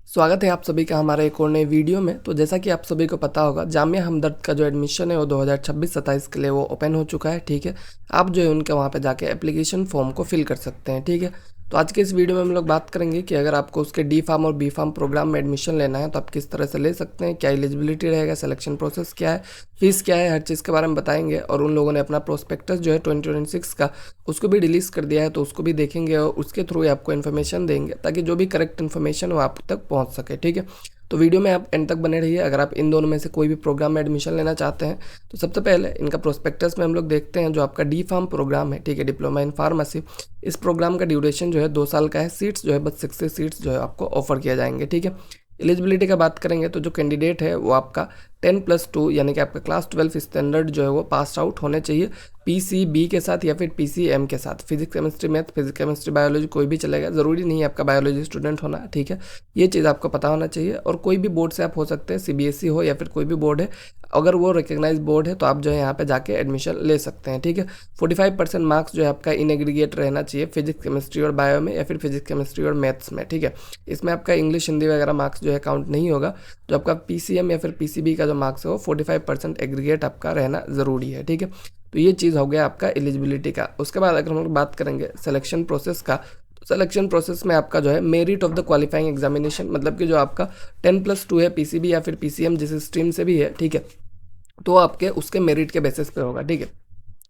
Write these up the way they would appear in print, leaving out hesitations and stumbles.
स्वागत है आप सभी का हमारे एक और नए वीडियो में। तो जैसा कि आप सभी को पता होगा, जामिया हमदर्द का जो एडमिशन है वो 2026-27 के लिए वो ओपन हो चुका है। ठीक है, आप जो है उनके वहाँ पे जाके एप्लीकेशन फॉर्म को फिल कर सकते हैं। ठीक है, तो आज के इस वीडियो में हम लोग बात करेंगे कि अगर आपको उसके डी फार्म और बी फार्म प्रोग्राम में एडमिशन लेना है तो आप किस तरह से ले सकते हैं, क्या एलिजिबिलिटी रहेगा, सिलेक्शन प्रोसेस क्या है, फीस क्या है, हर चीज़ के बारे में बताएंगे। और उन लोगों ने अपना प्रोस्पेक्टस जो है 2026 का उसको भी रिलीज़ कर दिया है, तो उसको भी देखेंगे और उसके थ्रू आपको इन्फॉर्मेशन देंगे ताकि जो भी करेक्ट इन्फॉर्मेशन वो आप तक पहुंच सके। ठीक है, तो वीडियो में आप एंड तक बने रहिए। अगर आप इन दोनों में से कोई भी प्रोग्राम में एडमिशन लेना चाहते हैं तो सबसे पहले इनका प्रोस्पेक्टस में हम लोग देखते हैं जो आपका डी फार्म प्रोग्राम है। ठीक है, डिप्लोमा इन फार्मेसी, इस प्रोग्राम का ड्यूरेशन जो है 2 साल का है। सीट्स जो है बस 60 सीट्स जो है आपको ऑफर किया जाएंगे। ठीक है, एलिजिबिलिटी का बात करेंगे तो जो कैंडिडेट है वो आपका 10+2 यानी कि आपका क्लास 12 स्टैंडर्ड जो है वो पास आउट होने चाहिए पीसीबी के साथ या फिर पीसीएम के साथ। Physics chemistry math, physics chemistry biology कोई भी चलेगा, ज़रूरी नहीं है आपका बायोलॉजी स्टूडेंट होना। ठीक है, ये चीज़ आपको पता होना चाहिए। और कोई भी बोर्ड से आप हो सकते हैं, सीबीएसई हो या फिर कोई भी बोर्ड है, अगर वो रिकग्नाइज बोर्ड है तो आप जो है यहाँ पे जाके एडमिशन ले सकते हैं। ठीक है, 45% मार्क्स जो है आपका इन एग्रीगेट रहना चाहिए फिजिक्स केमिस्ट्री और बायो में या फिर फिजिक्स केमिस्ट्री और मैथ्स में। ठीक है, इसमें आपका इंग्लिश हिंदी वगैरह मार्क्स जो है काउंट नहीं होगा। जो आपका पीसीएम या फिर पीसीबी का जो मार्क्स है वो 45% एग्रीगेट आपका रहना ज़रूरी है। ठीक है, तो ये चीज़ हो गया आपका एलिजिबिलिटी का। उसके बाद अगर हम लोग बात करेंगे सिलेक्शन प्रोसेस का, तो सिलेक्शन प्रोसेस में आपका जो है merit of the qualifying examination, मतलब कि जो आपका 10+2 है पीसीबी या फिर पीसीएम जिस स्ट्रीम से भी है, ठीक है, तो आपके उसके मेरिट के बेसिस पे होगा। ठीक है,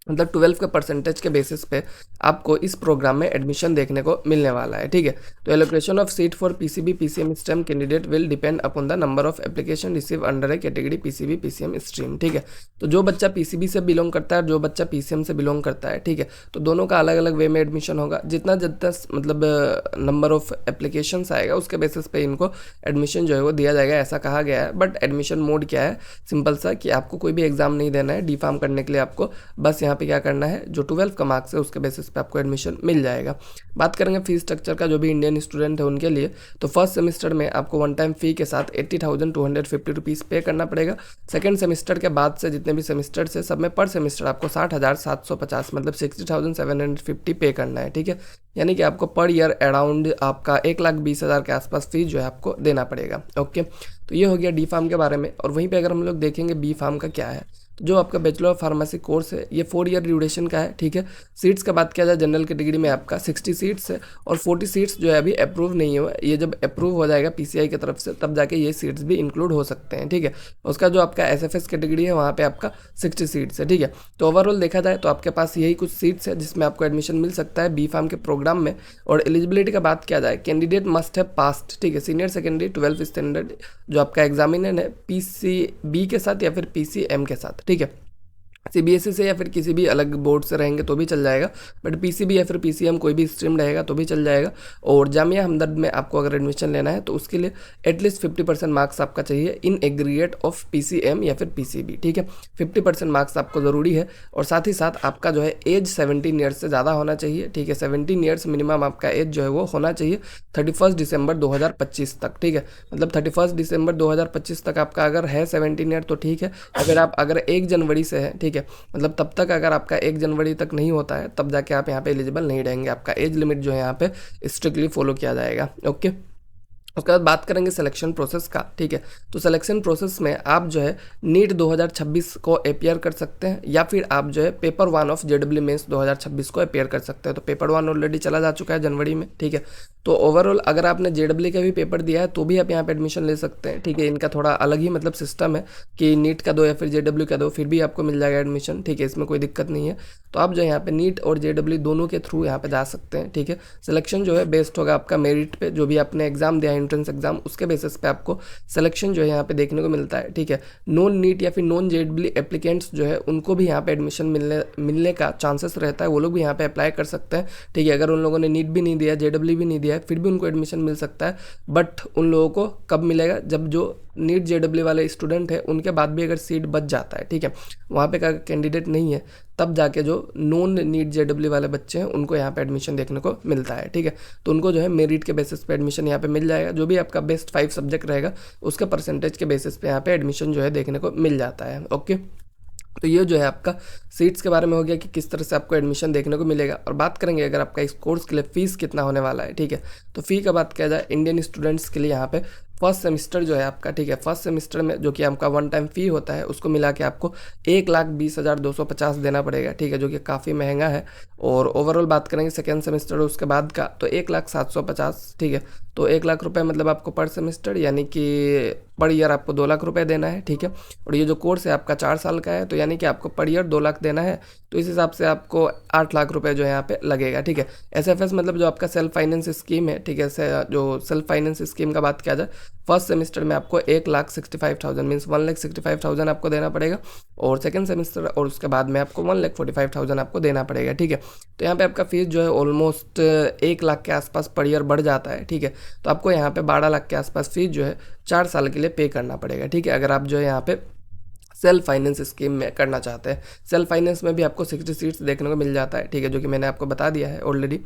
मतलब 12 के परसेंटेज के बेसिस पे आपको इस प्रोग्राम में एडमिशन देखने को मिलने वाला है। ठीक है, तो allocation of seat for PCB PCM stream candidate will depend upon the number of application receive under A category PCB PCM stream. ठीक है, तो जो बच्चा पीसीबी से बिलोंग करता है और जो बच्चा पीसीएम से बिलोंग करता है, ठीक है, तो दोनों का अलग अलग वे में एडमिशन होगा। जितना जितना मतलब नंबर ऑफ एप्लीकेशन आएगा उसके बेसिस पे इनको एडमिशन जो है वो दिया जाएगा, ऐसा कहा गया है। बट एडमिशन मोड क्या है, सिंपल सा कि आपको कोई भी एग्जाम नहीं देना है डी फार्म करने के लिए। आपको बस यहाँ पे क्या करना है, जो 12 का मार्क्स है उसके बेसिस पे आपको एडमिशन मिल जाएगा। बात करेंगे फीस स्ट्रक्चर का, जो भी इंडियन स्टूडेंट है उनके लिए, तो फर्स्ट सेमेस्टर में आपको वन टाइम फी के साथ 80,250 रुपीज़ पे करना पड़ेगा। सेकंड सेमेस्टर के बाद से जितने भी सेमेस्टर से सब में पर सेमेस्टर आपको 60,750 मतलब 60,750 पे करना है। ठीक है, यानी कि आपको पर ईयर अराउंड आपका 1,20,000 के आसपास फीस जो है आपको देना पड़ेगा। ओके, तो ये हो गया डी फार्म के बारे में। और वहीं पे अगर हम लोग देखेंगे बी फार्म का क्या है, तो जो आपका बैचलर ऑफ फार्मेसी कोर्स है ये 4 ईयर ड्यूरेशन का है। ठीक है, सीट्स का बात किया जाए जनरल कैटेगरी में आपका 60 सीट्स है और 40 सीट्स जो है अभी अप्रूव नहीं हुआ। ये जब अप्रूव हो जाएगा पीसीआई की तरफ से तब जाके ये सीट्स भी इंक्लूड हो सकते हैं। ठीक है, उसका जो आपका एसएफएस कैटेगरी है वहाँ पे आपका 60 सीट्स है। ठीक है, तो ओवरऑल देखा जाए तो आपके पास यही कुछ सीट्स है जिसमें आपको एडमिशन मिल सकता है बी फार्म के प्रोग्राम में। और एलिजिबिलिटी का बात किया जाए, कैंडिडेट मस्ट है पास्ट, ठीक है, सीनियर सेकेंडरी 12 स्टैंडर्ड जो आपका एग्जामिनेशन है पीसीबी के साथ या फिर पीसीएम के साथ। ठीक है, सीबीएसई से या फिर किसी भी अलग बोर्ड से रहेंगे तो भी चल जाएगा, बट पीसीबी या फिर पीसीएम कोई भी स्ट्रीम रहेगा तो भी चल जाएगा। और जामिया हमदर्द में आपको अगर एडमिशन लेना है तो उसके लिए एटलीस्ट 50% मार्क्स आपका चाहिए इन एग्रीगेट ऑफ पीसीएम या फिर पीसीबी। ठीक है, 50% मार्क्स आपको ज़रूरी है। और साथ ही साथ आपका जो है एज 17 ईयर्स से ज़्यादा होना चाहिए। ठीक है, 17 ईयर्स मिनिमम आपका एज जो है वो होना चाहिए 31 दिसंबर 2025 तक। ठीक है, मतलब 31 दिसंबर 2025 तक आपका अगर है 17 ईयर तो ठीक है। अगर आप अगर 1 जनवरी से है, ठीक है, मतलब तब तक अगर आपका 1 जनवरी तक नहीं होता है तब जाके आप यहाँ पे एलिजिबल नहीं रहेंगे। आपका एज लिमिट जो है यहाँ पे स्ट्रिक्टली फॉलो किया जाएगा। ओके, उसके बाद बात करेंगे सिलेक्शन प्रोसेस का। ठीक है, तो सिलेक्शन प्रोसेस में आप जो है नीट 2026 को अपेयर कर सकते हैं या फिर आप जो है पेपर 1 ऑफ जेडब्ल्यू मेंस 2026 को अपेयर कर सकते हैं। तो पेपर 1 ऑलरेडी चला जा चुका है जनवरी में। ठीक है, तो ओवरऑल अगर आपने जेडब्ल्यू का भी पेपर दिया है तो भी आप यहाँ पे एडमिशन ले सकते हैं। ठीक है, इनका थोड़ा अलग ही मतलब सिस्टम है कि नीट का दो या फिर जेडब्ल्यू का दो, फिर भी आपको मिल जाएगा एडमिशन। ठीक है, इसमें कोई दिक्कत नहीं है। तो आप जो यहाँ पे नीट और जेडब्ल्यू दोनों के थ्रू यहाँ पे जा सकते हैं। ठीक है, सिलेक्शन जो है बेस्ड होगा आपका मेरिट पे, जो भी आपने एग्जाम दिया एंट्रेंस एग्जाम उसके बेसिस पे आपको सिलेक्शन जो है यहाँ पे देखने को मिलता है। ठीक है, नॉन नीट या फिर नॉन जेडब्ल्यू एप्लीकेंट्स जो है उनको भी यहाँ पे एडमिशन मिलने का चांसेस रहता है, वो लोग भी यहाँ पे अप्लाई कर सकते हैं। ठीक है, अगर उन लोगों ने नीट भी नहीं दिया, जेडब्ल्यू भी नहीं दिया है, फिर भी उनको एडमिशन मिल सकता है। बट उन लोगों को कब मिलेगा, जब जो नीट जेडब्ल्यू वाले स्टूडेंट है उनके बाद भी अगर सीट बच जाता है, ठीक है, वहाँ पे का कैंडिडेट नहीं है, तब जाके जो नॉन नीट जेडब्ल्यू वाले बच्चे हैं उनको यहाँ पे एडमिशन देखने को मिलता है। ठीक है, तो उनको जो है मेरिट के बेसिस पे एडमिशन यहाँ पे मिल जाएगा। जो भी आपका बेस्ट 5 सब्जेक्ट रहेगा उसके परसेंटेज के बेसिस पे यहाँ पे एडमिशन जो है देखने को मिल जाता है। ओके, तो ये जो है आपका सीट्स के बारे में हो गया कि किस तरह से आपको एडमिशन देखने को मिलेगा। और बात करेंगे अगर आपका इस कोर्स के लिए फ़ीस कितना होने वाला है, ठीक है। तो फ़ी का बात किया जाए इंडियन स्टूडेंट्स के लिए यहाँ पे फर्स्ट सेमेस्टर जो है आपका, ठीक है, फर्स्ट सेमेस्टर में जो कि आपका वन टाइम फ़ी होता है उसको मिला के आपको 1,20,250 देना पड़ेगा, ठीक है, जो कि काफ़ी महंगा है। और ओवरऑल बात करेंगे सेकेंड सेमेस्टर उसके बाद का तो 1,0750, ठीक है। तो 1,00,000 रुपये मतलब आपको पर सेमेस्टर, यानी कि पर ईयर आपको 2,00,000 रुपये देना है, ठीक है। और ये जो कोर्स है आपका 4 साल का है, तो यानी कि आपको पर ईयर 2,00,000 देना है। तो इस हिसाब से आपको 8,00,000 रुपये जो है यहाँ पे लगेगा, ठीक है। SFS मतलब जो आपका सेल्फ फाइनेंस स्कीम है, ठीक है, जो सेल्फ फाइनेंस स्कीम का बात किया जाए फर्स्ट सेमेस्टर में आपको 1,65,000 मीन्स 1,65,000 आपको देना पड़ेगा। और सेकंड सेमेस्टर और उसके बाद में आपको 1,45,000 आपको देना पड़ेगा, ठीक है। तो यहाँ पे आपका फीस जो है ऑलमोस्ट 1,00,000 के आसपास पर ईयर बढ़ जाता है, ठीक है। तो आपको यहाँ पे 12,00,000 के आसपास फीस जो है 4 साल के लिए पे करना पड़ेगा, ठीक है, अगर आप जो है यहाँ पे सेल्फ फाइनेंस स्कीम में करना चाहते हैं। सेल्फ फाइनेंस में भी आपको 60 सीट्स देखने को मिल जाता है, ठीक है, जो कि मैंने आपको बता दिया है ऑलरेडी।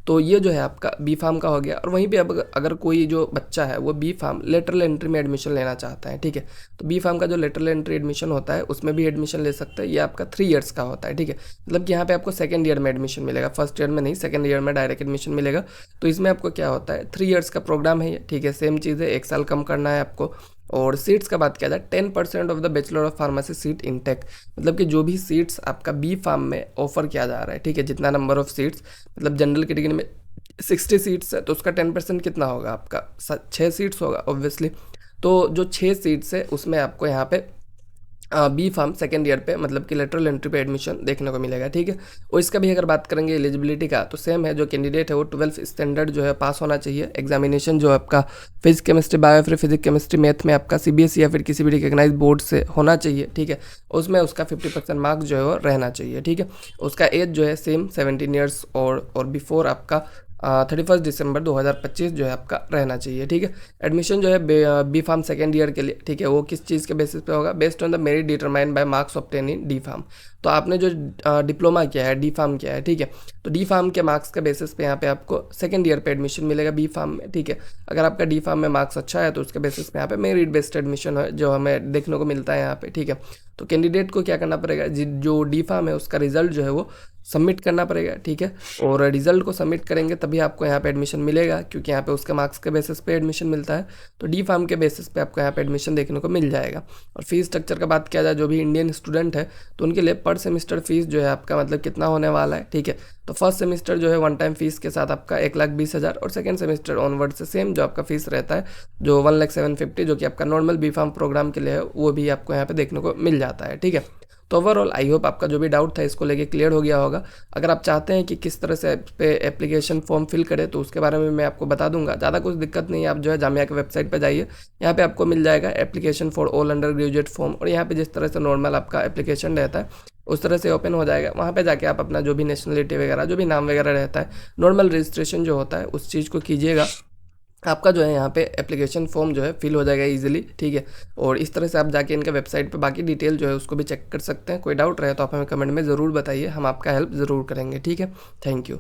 तो ये जो है आपका बी फार्म का हो गया। और वहीं पे अब अगर कोई जो बच्चा है वो बी फार्म लेटरल एंट्री में एडमिशन लेना चाहता है, ठीक है, तो बी फार्म का जो लेटरल एंट्री एडमिशन होता है उसमें भी एडमिशन ले सकता है। ये आपका 3 ईयर्स का होता है, ठीक है, मतलब कि यहाँ पे आपको सेकंड ईयर में एडमिशन मिलेगा, फर्स्ट ईयर में नहीं, सेकंड ईयर में डायरेक्ट एडमिशन मिलेगा। तो इसमें आपको क्या होता है 3 ईयर्स का प्रोग्राम है ये, ठीक है, सेम चीज़ है, 1 साल कम करना है आपको। और सीट्स का बात किया जाए 10% of the bachelor of pharmacy seat intake, मतलब कि जो भी सीट्स आपका बी फार्म में ऑफर किया जा रहा है, ठीक है, जितना नंबर ऑफ सीट्स, मतलब जनरल कैटेगरी में 60 सीट्स है तो उसका 10% कितना होगा आपका 6 सीट्स होगा ऑब्वियसली। तो जो 6 सीट्स है उसमें आपको यहाँ पे बी फार्म सेकेंड ईयर पे मतलब कि लेटरल एंट्री पे एडमिशन देखने को मिलेगा, ठीक है। और इसका भी अगर बात करेंगे एलिजिबिलिटी का तो सेम है, जो कैंडिडेट है वो 12th स्टैंडर्ड जो है पास होना चाहिए। एग्जामिनेशन जो आपका फिजिक्स केमिस्ट्री बायो फिर फिजिक्स केमिस्ट्री मैथ में आपका CBSE या फिर किसी भी रिकग्नाइज बोर्ड से होना चाहिए, ठीक है। उसमें उसका 50% मार्क्स जो है वो रहना चाहिए, ठीक है। उसका एज जो है सेम 17 ईयर्स और बिफोर आपका 31 दिसंबर 2025 जो है आपका रहना चाहिए, ठीक है। एडमिशन जो है बी फार्म सेकेंड ईयर के लिए, ठीक है, वो किस चीज़ के बेसिस पे होगा, based on the merit determined by marks obtain in D Pharm. तो आपने जो डिप्लोमा किया है डी फार्म किया है, ठीक है, तो डी फार्म के मार्क्स के बेसिस पे यहाँ पे आपको सेकंड ईयर पे एडमिशन मिलेगा बी फार्म में, ठीक है। अगर आपका डी फार्म में मार्क्स अच्छा है तो उसके बेसिस पे यहाँ पे मेरिट बेस्ड एडमिशन है जो हमें देखने को मिलता है यहाँ पे, ठीक है। तो कैंडिडेट को क्या करना पड़ेगा, जो डी फार्म है उसका रिजल्ट जो है वो सबमिट करना पड़ेगा, ठीक है। और रिजल्ट को सबमिट करेंगे तभी आपको यहाँ पे एडमिशन मिलेगा, क्योंकि यहाँ पे उसके मार्क्स के बेसिस पे एडमिशन मिलता है। तो डी फार्म के बेसिस पे आपको यहाँ पे एडमिशन देखने को मिल जाएगा। और फीस स्ट्रक्चर का बात किया जाए जो भी इंडियन स्टूडेंट है तो उनके लिए पर सेमेस्टर फीस जो है आपका मतलब कितना होने वाला है, ठीक है। तो फर्स्ट सेमेस्टर जो है वन टाइम फीस के साथ आपका 1,20,000 और सेकंड सेमेस्टर ऑनवर्ड से सेम जो आपका फीस रहता है जो 1,0750 जो कि आपका नॉर्मल बी फार्म प्रोग्राम के लिए है वो भी आपको यहाँ पे देखने को मिल जाता है, ठीक है। तो ओवरऑल आई होप आपका जो भी डाउट था इसको लेके क्लियर हो गया होगा। अगर आप चाहते हैं कि किस तरह से पे एप्लीकेशन फॉर्म फिल करें तो उसके बारे में मैं आपको बता दूंगा, ज़्यादा कुछ दिक्कत नहीं है। आप जो है जामिया के वेबसाइट पर जाइए, यहाँ पे आपको मिल जाएगा application for all under graduate form, और यहाँ पे जिस तरह से नॉर्मल आपका एप्लीकेशन रहता है उस तरह से ओपन हो जाएगा। वहाँ पे जाके आप अपना जो भी नेशनलिटी वगैरह जो भी नाम वगैरह रहता है नॉर्मल रजिस्ट्रेशन जो होता है उस चीज़ को कीजिएगा। आपका जो है यहाँ पे एप्लीकेशन फॉर्म जो है फिल हो जाएगा इजीली, ठीक है। और इस तरह से आप जाके इनके वेबसाइट पे बाकी डिटेल जो है उसको भी चेक कर सकते हैं। कोई डाउट रहे तो आप हमें कमेंट में ज़रूर बताइए, हम आपका हेल्प ज़रूर करेंगे, ठीक है। Thank you.